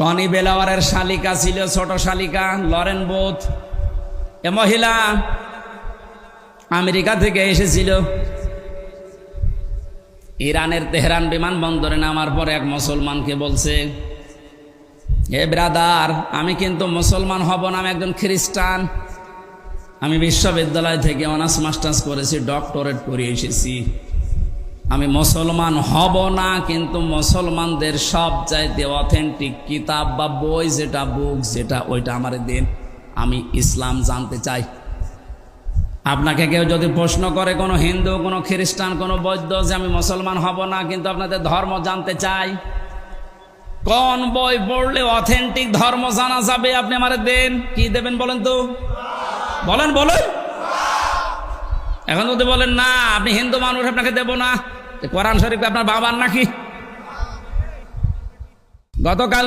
Tony বেলাওয়ারের শালিকা ছিল, ছোট শালিকা লরেন বোথ। এ মহিলা আমেরিকা থেকে এসেছিল। ইরানের তেহরান বিমানবন্দরে নামার পরে এক মুসলমানকে বলছে, হে ব্রাদার, আমি কিন্তু মুসলমান হব না, আমি একজন খ্রিস্টান। আমি বিশ্ববিদ্যালয় থেকে অনার্স মাস্টার্স করেছি, ডক্টরেট করে এসেছি। আমি মুসলমান হব না, কিন্তু মুসলমানদের সব চাইতে অথেন্টিক কিতাব বা বই যেটা, বুক যেটা, ওইটা আমারে দিন। আমি ইসলাম জানতে চাই। আপনাকে কেউ যদি প্রশ্ন করে, কোনো হিন্দু, কোনো খ্রিস্টান, কোনো বৌদ্ধ, যে আমি মুসলমান হব না কিন্তু আপনাদের ধর্ম জানতে চাই, কোন বই পড়লে অথেন্টিক ধর্ম জানা যাবে, আপনি আমারে দেন। কি দেবেন বলেন তো? বলেন বলেন। এখন যদি বলেন না আপনি হিন্দু মানুষ, আপনাকে দেব না, কোরআন শরীফ আপনার বাবার নাকি? গতকাল